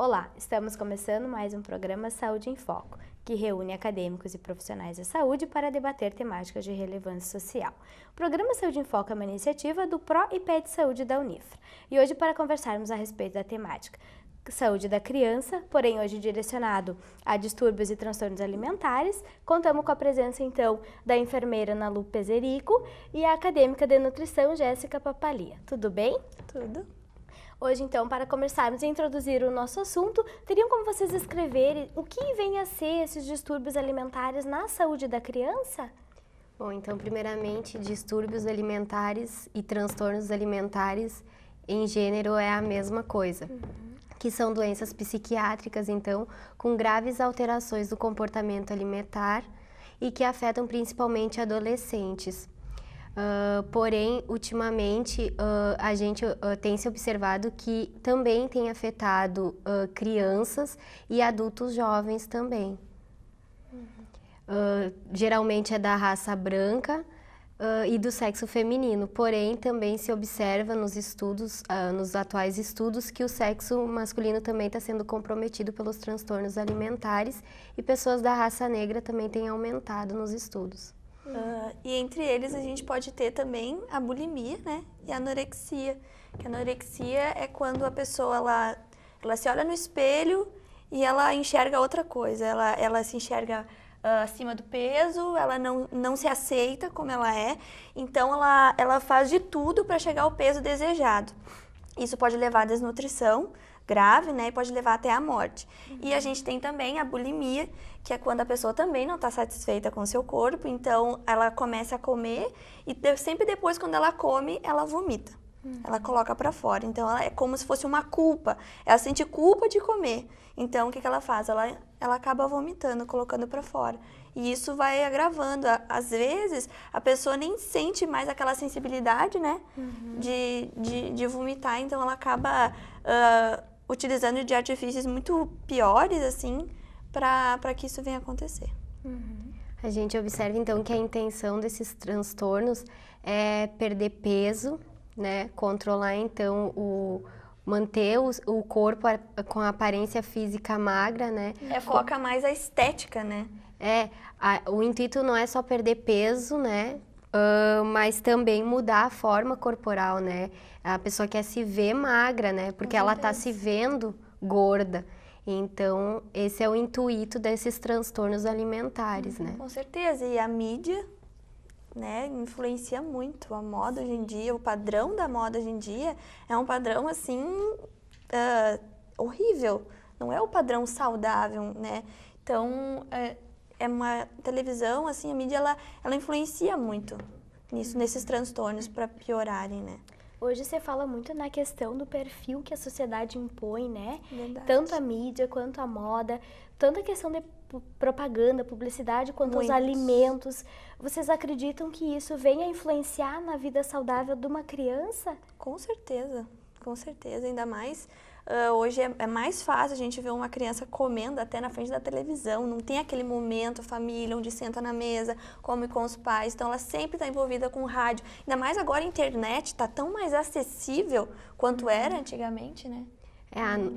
Olá, estamos começando mais um programa Saúde em Foco, que reúne acadêmicos e profissionais da saúde para debater temáticas de relevância social. O programa Saúde em Foco é uma iniciativa do PRO e PED Saúde da Unifra. E hoje, para conversarmos a respeito da temática Saúde da Criança, porém hoje direcionado a distúrbios e transtornos alimentares, contamos com a presença, então, da enfermeira Ana Lu Pezerico e a acadêmica de nutrição Jéssica Papalia. Tudo bem? Tudo. Hoje, então, para começarmos a introduzir o nosso assunto, teriam como vocês escreverem o que vem a ser esses distúrbios alimentares na saúde da criança? Bom, então, primeiramente, distúrbios alimentares e transtornos alimentares em gênero é a mesma coisa, que são doenças psiquiátricas, então, com graves alterações do comportamento alimentar e que afetam principalmente adolescentes. Porém, ultimamente, a gente tem se observado que também tem afetado crianças e adultos jovens também. Geralmente é da raça branca e do sexo feminino, porém também se observa nos estudos, nos atuais estudos, que o sexo masculino também está sendo comprometido pelos transtornos alimentares e pessoas da raça negra também têm aumentado nos estudos. E entre eles a gente pode ter também a bulimia, né? E a anorexia. Que a anorexia é quando a pessoa ela se olha no espelho e ela enxerga outra coisa. Ela se enxerga acima do peso, ela não se aceita como ela é. Então ela faz de tudo para chegar ao peso desejado. Isso pode levar à desnutrição grave, né? E pode levar até à morte. E a gente tem também a bulimia, que é quando a pessoa também não está satisfeita com o seu corpo, então ela começa a comer e sempre depois, quando ela come, ela vomita. Ela coloca para fora. Então é como se fosse uma culpa. Ela sente culpa de comer. Então o que ela faz? Ela acaba vomitando, colocando para fora. E isso vai agravando. Às vezes a pessoa nem sente mais aquela sensibilidade, né? De vomitar, então ela acaba utilizando de artifícios muito piores, assim, para que isso venha acontecer. A gente observa, então, que a intenção desses transtornos é perder peso, né? Controlar, então, manter o corpo com a aparência física magra, né? Foca mais a estética, né? O intuito não é só perder peso, né? Mas também mudar a forma corporal, né? A pessoa quer se ver magra, né? Porque ela está se vendo gorda. Então, esse é o intuito desses transtornos alimentares, né? Com certeza. E a mídia, né, influencia muito. A moda hoje em dia, o padrão da moda hoje em dia é um padrão, assim, horrível. Não é o padrão saudável, né? Então, é uma televisão, assim, a mídia, ela influencia muito nesses transtornos para piorarem, né? Hoje você fala muito na questão do perfil que a sociedade impõe, né? Verdade. Tanto a mídia quanto a moda, tanto a questão de propaganda, publicidade, quanto os Muitos. alimentos. Vocês acreditam que isso venha a influenciar na vida saudável de uma criança? Com certeza, com certeza. Ainda mais, hoje é mais fácil a gente ver uma criança comendo até na frente da televisão. Não tem aquele momento, família, onde senta na mesa, come com os pais. Então, ela sempre está envolvida com rádio. Ainda mais agora a internet está tão mais acessível quanto era antigamente, né?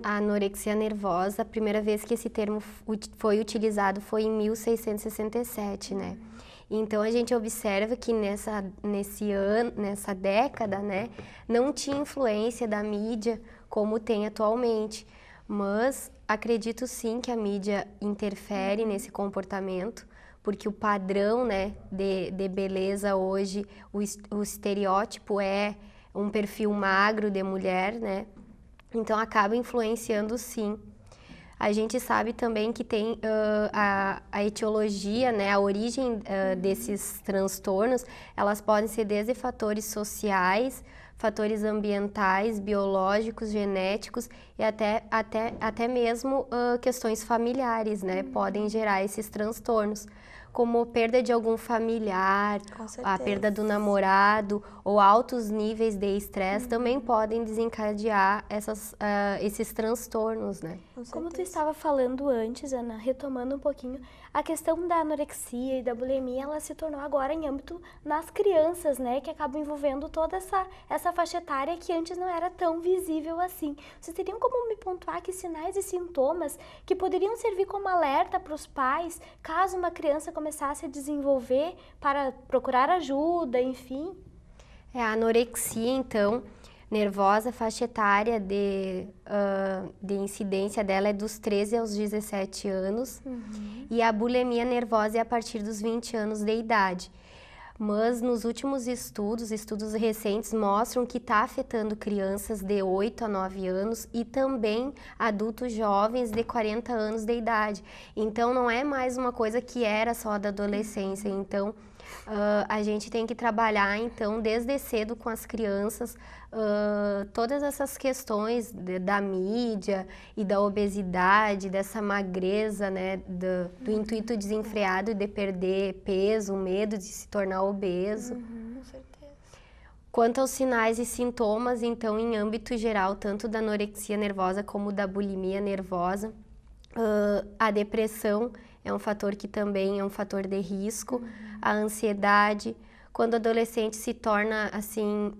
A anorexia nervosa, a primeira vez que esse termo foi utilizado foi em 1667, né? Então, a gente observa que nessa década, né, não tinha influência da mídia como tem atualmente. Mas acredito sim que a mídia interfere nesse comportamento, porque o padrão, né, de beleza hoje, o estereótipo é um perfil magro de mulher, né? Então, acaba influenciando sim. A gente sabe também que tem a etiologia, né, a origem desses transtornos, elas podem ser desde fatores sociais, fatores ambientais, biológicos, genéticos e até mesmo questões familiares, né, podem gerar esses transtornos, como perda de algum familiar, a perda do namorado ou altos níveis de estresse também podem desencadear esses transtornos, né? Como tu estava falando antes, Ana, retomando um pouquinho, a questão da anorexia e da bulimia, ela se tornou agora em âmbito nas crianças, né, que acabam envolvendo toda essa faixa etária que antes não era tão visível assim. Vocês teriam como me pontuar que sinais e sintomas que poderiam servir como alerta para os pais, caso uma criança começasse a desenvolver para procurar ajuda, enfim? A anorexia, então, nervosa, faixa etária de incidência dela é dos 13 aos 17 anos. E a bulimia nervosa é a partir dos 20 anos de idade. Mas nos últimos estudos recentes mostram que está afetando crianças de 8 a 9 anos e também adultos jovens de 40 anos de idade. Então não é mais uma coisa que era só da adolescência. Então a gente tem que trabalhar então desde cedo com as crianças todas essas questões da mídia e da obesidade, dessa magreza, né, do intuito desenfreado de perder peso, o medo de se tornar obeso. Com certeza. Quanto aos sinais e sintomas, então, em âmbito geral, tanto da anorexia nervosa como da bulimia nervosa, a depressão é um fator que também é um fator de risco, a ansiedade. Quando o adolescente se torna, assim,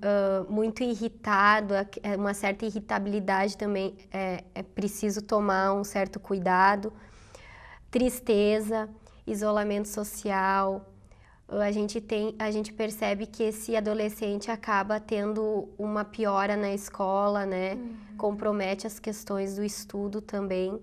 muito irritado, uma certa irritabilidade também é preciso tomar um certo cuidado. Tristeza, isolamento social. A gente percebe que esse adolescente acaba tendo uma piora na escola, né? Compromete as questões do estudo também.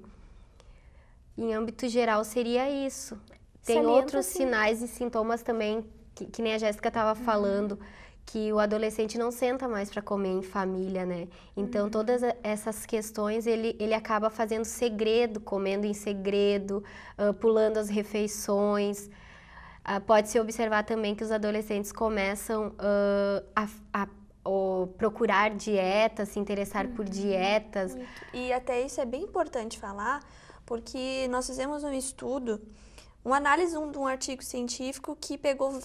Em âmbito geral, seria isso. Tem outros sinais e sintomas também, que nem a Jéssica estava falando, que o adolescente não senta mais para comer em família, né? Então, todas essas questões, ele acaba fazendo segredo, comendo em segredo, pulando as refeições. Pode-se observar também que os adolescentes começam a procurar dietas, se interessar por dietas. Muito. E até isso é bem importante falar, porque nós fizemos um estudo, uma análise de um artigo científico que pegou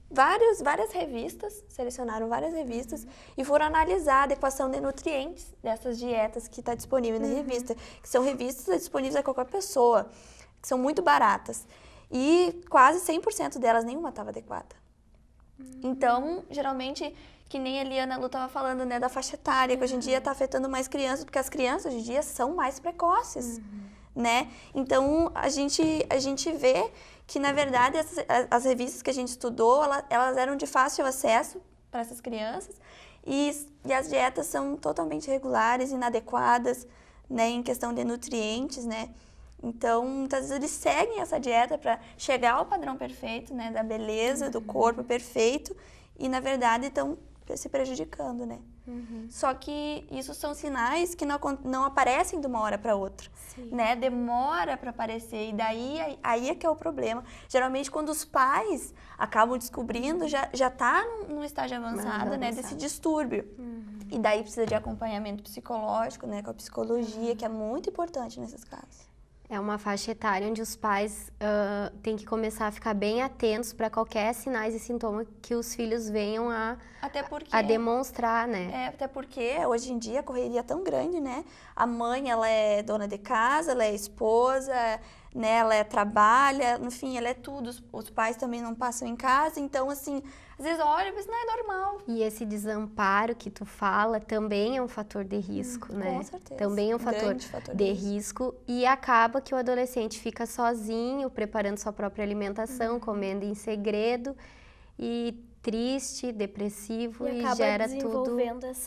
várias revistas, selecionaram várias revistas e foram analisar a adequação de nutrientes dessas dietas que está disponível na revista, que são revistas disponíveis a qualquer pessoa, que são muito baratas. E quase 100% delas, nenhuma estava adequada. Então, geralmente, que nem a Liana Lu estava falando, né, da faixa etária, que hoje em dia está afetando mais crianças, porque as crianças hoje em dia são mais precoces, né? Então, a gente vê que, na verdade, as revistas que a gente estudou, elas eram de fácil acesso para essas crianças e as dietas são totalmente irregulares, inadequadas, né, em questão de nutrientes, né? Então, muitas vezes eles seguem essa dieta para chegar ao padrão perfeito, né, da beleza, do corpo perfeito e, na verdade, estão se prejudicando, né? Só que isso são sinais que não aparecem de uma hora para outra, né? Demora para aparecer e daí aí é que é o problema. Geralmente, quando os pais acabam descobrindo, já está num estágio avançado, né, desse distúrbio. E daí precisa de acompanhamento psicológico, né, com a psicologia, que é muito importante nesses casos. É uma faixa etária onde os pais têm que começar a ficar bem atentos para qualquer sinais e sintomas que os filhos venham a demonstrar, né? Até porque hoje em dia a correria é tão grande, né? A mãe, ela é dona de casa, ela é esposa, né? Ela trabalha, enfim, ela é tudo. Os pais também não passam em casa, então, assim, às vezes olha, mas não é normal. E esse desamparo que tu fala também é um fator de risco, né? Com certeza. Também é um fator de risco e acaba que o adolescente fica sozinho, preparando sua própria alimentação, comendo em segredo e triste, depressivo e gera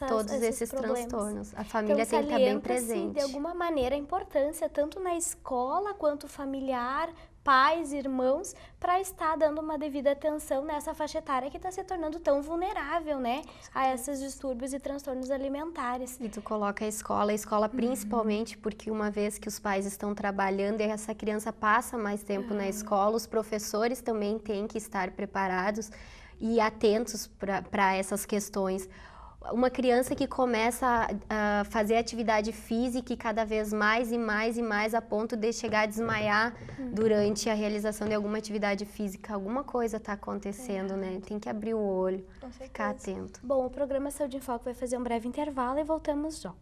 todos esses transtornos. A família então, tem que estar bem presente. Assim, de alguma maneira, a importância tanto na escola quanto familiar, pais, irmãos, para estar dando uma devida atenção nessa faixa etária que está se tornando tão vulnerável, né, a esses distúrbios e transtornos alimentares. E tu coloca a escola principalmente porque uma vez que os pais estão trabalhando e essa criança passa mais tempo na escola, os professores também têm que estar preparados e atentos para essas questões. Uma criança que começa a fazer atividade física e cada vez mais e mais e mais a ponto de chegar a desmaiar durante a realização de alguma atividade física, alguma coisa está acontecendo, né? Tem que abrir o olho, ficar atento. Bom, o programa Saúde em Foco vai fazer um breve intervalo e voltamos já.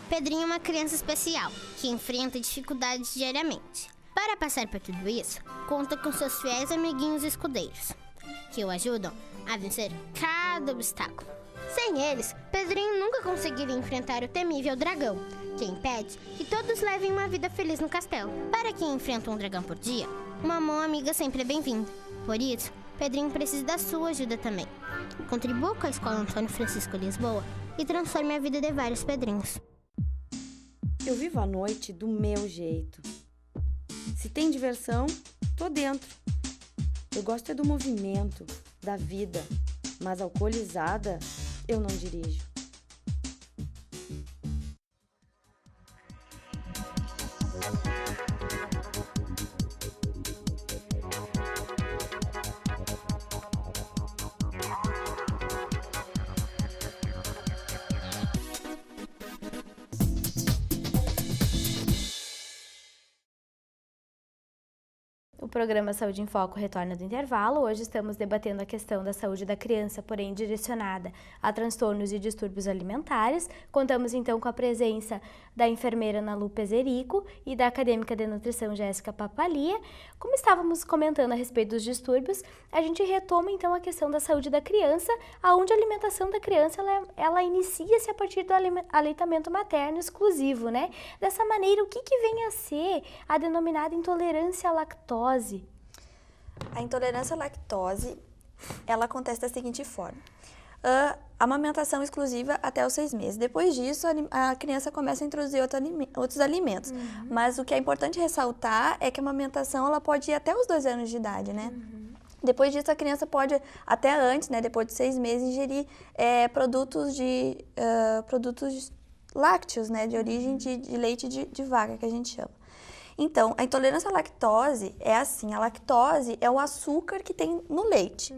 Pedrinho é uma criança especial, que enfrenta dificuldades diariamente. Para passar por tudo isso, conta com seus fiéis amiguinhos escudeiros, que o ajudam a vencer cada obstáculo. Sem eles, Pedrinho nunca conseguiria enfrentar o temível dragão, que impede que todos levem uma vida feliz no castelo. Para quem enfrenta um dragão por dia, uma mão amiga sempre é bem-vinda. Por isso, Pedrinho precisa da sua ajuda também. Contribua com a Escola Antônio Francisco Lisboa e transforme a vida de vários Pedrinhos. Eu vivo a noite do meu jeito. Se tem diversão, tô dentro. Eu gosto é do movimento, da vida, mas alcoolizada, eu não dirijo. O programa Saúde em Foco retorna do intervalo. Hoje estamos debatendo a questão da saúde da criança, porém direcionada a transtornos e distúrbios alimentares. Contamos então com a presença da enfermeira Ana Lu Pezerico e da acadêmica de nutrição Jéssica Papalia. Como estávamos comentando a respeito dos distúrbios, a gente retoma então a questão da saúde da criança, onde a alimentação da criança ela inicia-se a partir do aleitamento materno exclusivo, né? Dessa maneira, o que vem a ser a denominada intolerância à lactose? A intolerância à lactose, ela acontece da seguinte forma. A amamentação exclusiva até os 6 meses. Depois disso, a criança começa a introduzir outros alimentos. Mas o que é importante ressaltar é que a amamentação ela pode ir até os 2 anos de idade, né? Depois disso, a criança pode, até antes, né, depois de 6 meses, ingerir produtos lácteos, né, de origem de leite de vaca, que a gente chama. Então, a intolerância à lactose é assim, a lactose é o açúcar que tem no leite.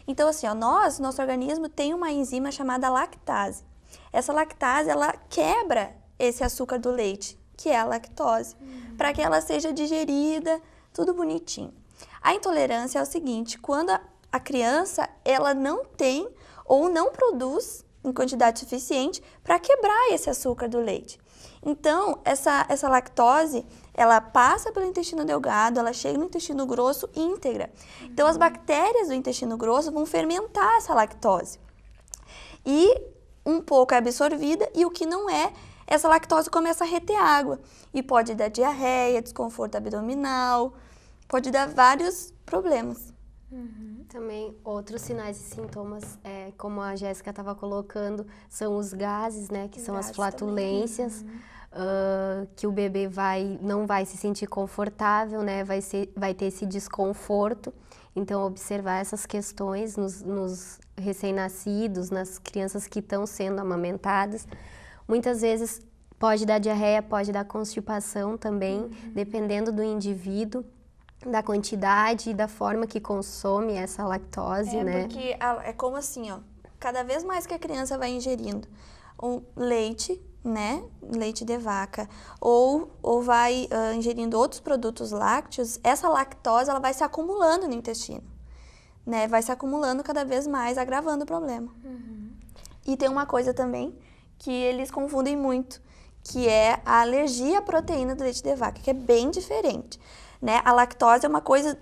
Então, assim, nosso organismo tem uma enzima chamada lactase. Essa lactase, ela quebra esse açúcar do leite, que é a lactose, para que ela seja digerida, tudo bonitinho. A intolerância é o seguinte, quando a criança, ela não tem ou não produz em quantidade suficiente para quebrar esse açúcar do leite. Então, essa lactose, ela passa pelo intestino delgado, ela chega no intestino grosso íntegra. Então, as bactérias do intestino grosso vão fermentar essa lactose. E um pouco é absorvida e o que não é, essa lactose começa a reter água. E pode dar diarreia, desconforto abdominal, pode dar vários problemas. Também outros sinais e sintomas, como a Jéssica estava colocando, são os gases, né, que são as flatulências, que o bebê não vai se sentir confortável, né, vai ter esse desconforto. Então, observar essas questões nos recém-nascidos, nas crianças que estão sendo amamentadas. Muitas vezes pode dar diarreia, pode dar constipação também, dependendo do indivíduo, da quantidade e da forma que consome essa lactose, né? Porque é como assim, ó, cada vez mais que a criança vai ingerindo um leite, né, leite de vaca, ou vai ingerindo outros produtos lácteos, essa lactose ela vai se acumulando no intestino, né, vai se acumulando cada vez mais, agravando o problema. E tem uma coisa também que eles confundem muito, que é a alergia à proteína do leite de vaca, que é bem diferente. Né? A lactose é uma coisa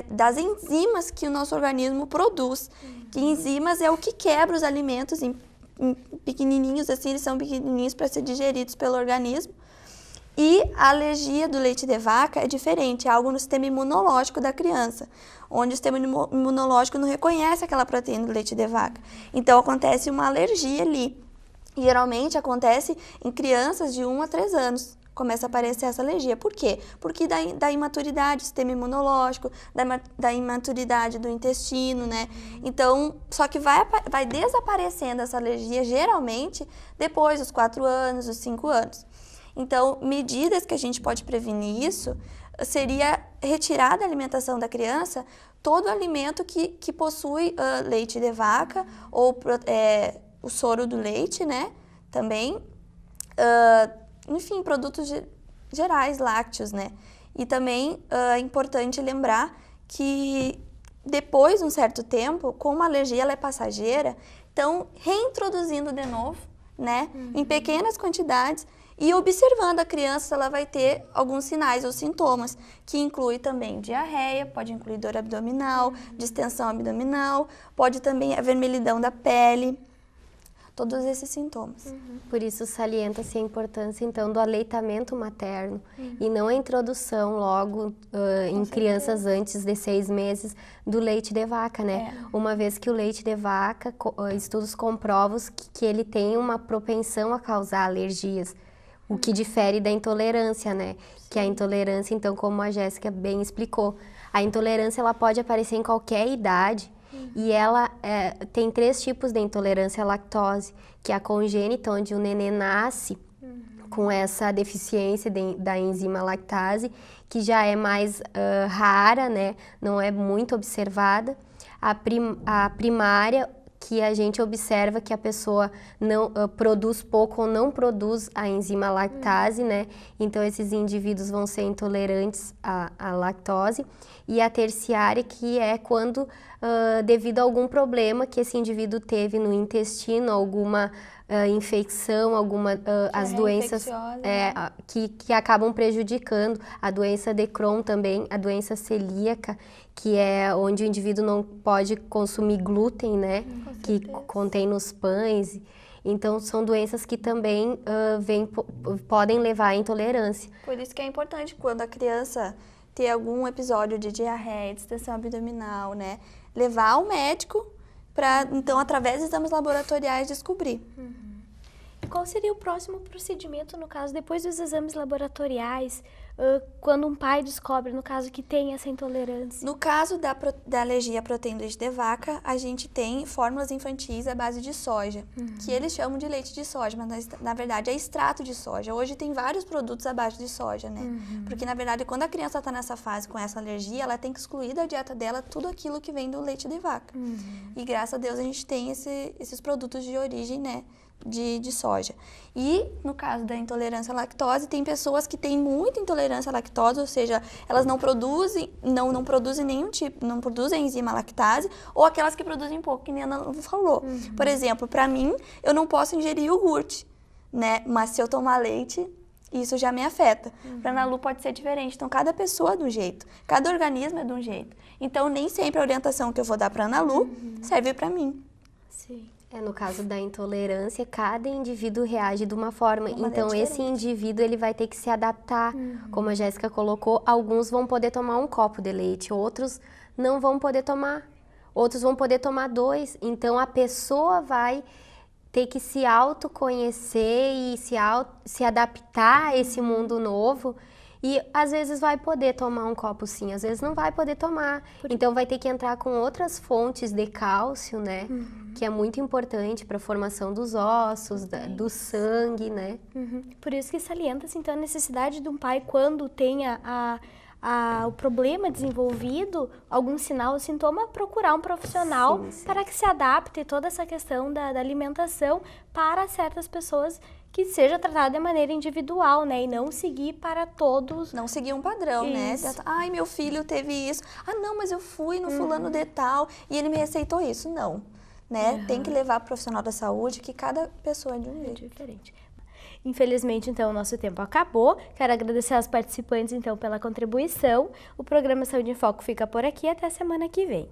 das enzimas que o nosso organismo produz. Que enzimas é o que quebra os alimentos em pequenininhos, assim, eles são pequenininhos para ser digeridos pelo organismo. E a alergia do leite de vaca é diferente, é algo no sistema imunológico da criança, onde o sistema imunológico não reconhece aquela proteína do leite de vaca. Então, acontece uma alergia ali. E, geralmente, acontece em crianças de 1 a 3 anos. Começa a aparecer essa alergia. Por quê? Porque da imaturidade do sistema imunológico, da imaturidade do intestino, né? Então, só que vai desaparecendo essa alergia, geralmente, depois dos 4 anos, dos 5 anos. Então, medidas que a gente pode prevenir isso seria retirar da alimentação da criança todo alimento que possui leite de vaca ou o soro do leite, né? Também, enfim, produtos gerais, lácteos, né? E também é importante lembrar que depois de um certo tempo, como a alergia ela é passageira, então reintroduzindo de novo, né? Em pequenas quantidades e observando a criança se ela vai ter alguns sinais ou sintomas, que inclui também diarreia, pode incluir dor abdominal, distensão abdominal, pode também a vermelhidão da pele, todos esses sintomas. Por isso salienta-se a importância, então, do aleitamento materno e não a introdução logo em crianças antes de 6 meses do leite de vaca, né? Uma vez que o leite de vaca, estudos comprovam que ele tem uma propensão a causar alergias, o que difere da intolerância, né? Que a intolerância, então, como a Jéssica bem explicou, a intolerância ela pode aparecer em qualquer idade. E ela tem 3 tipos de intolerância à lactose, que é a congênita, onde o nenê nasce com essa deficiência da enzima lactase, que já é mais rara, né? Não é muito observada. A primária, que a gente observa que a pessoa não produz pouco ou não produz a enzima lactase, né? Então, esses indivíduos vão ser intolerantes à lactose. E a terciária, que é quando, devido a algum problema que esse indivíduo teve no intestino, alguma infecção, as doenças que acabam prejudicando, a doença de Crohn também, a doença celíaca, que é onde o indivíduo não pode consumir glúten, né? Que contém nos pães. Então, são doenças que também podem levar à intolerância. Por isso que é importante quando a criança ter algum episódio de diarreia, distensão abdominal, né? Levar ao médico para, então, através de exames laboratoriais, descobrir. E qual seria o próximo procedimento, no caso, depois dos exames laboratoriais, quando um pai descobre, no caso, que tem essa intolerância? No caso da alergia à proteína do leite de vaca, a gente tem fórmulas infantis à base de soja, que eles chamam de leite de soja, mas na verdade é extrato de soja. Hoje tem vários produtos à base de soja, né? Porque na verdade, quando a criança está nessa fase com essa alergia, ela tem que excluir da dieta dela tudo aquilo que vem do leite de vaca. E graças a Deus a gente tem esses produtos de origem, né? De soja. E no caso da intolerância à lactose, tem pessoas que têm muita intolerância à lactose, ou seja, elas não produzem nenhum tipo, não produzem enzima lactase, ou aquelas que produzem pouco, que nem a Ana falou. Por exemplo, para mim, eu não posso ingerir iogurte, né? Mas se eu tomar leite, isso já me afeta. Para a Ana Lu pode ser diferente. Então, cada pessoa é de um jeito, cada organismo é de um jeito. Então, nem sempre a orientação que eu vou dar para a Ana Lu serve para mim. Sim. No caso da intolerância, cada indivíduo reage de uma forma. Então, esse indivíduo ele vai ter que se adaptar. Como a Jéssica colocou, alguns vão poder tomar um copo de leite, outros não vão poder tomar. Outros vão poder tomar 2. Então, a pessoa vai ter que se autoconhecer e se adaptar a esse mundo novo. E às vezes vai poder tomar um copo sim, às vezes não vai poder tomar. Então vai ter que entrar com outras fontes de cálcio, né? Que é muito importante para a formação dos ossos, do sangue, né? Por isso que salienta-se então a necessidade de um pai, quando tenha o problema desenvolvido, algum sinal ou sintoma, procurar um profissional para que se adapte toda essa questão da alimentação para certas pessoas, que seja tratado de maneira individual, né? E não seguir para todos. Não seguir um padrão, né? Ai, meu filho teve isso. Ah, não, mas eu fui no fulano de tal e ele me receitou isso. Não, né? Tem que levar para o profissional da saúde, que cada pessoa é de um jeito diferente. Infelizmente, então, o nosso tempo acabou. Quero agradecer aos participantes, então, pela contribuição. O programa Saúde em Foco fica por aqui. Até a semana que vem.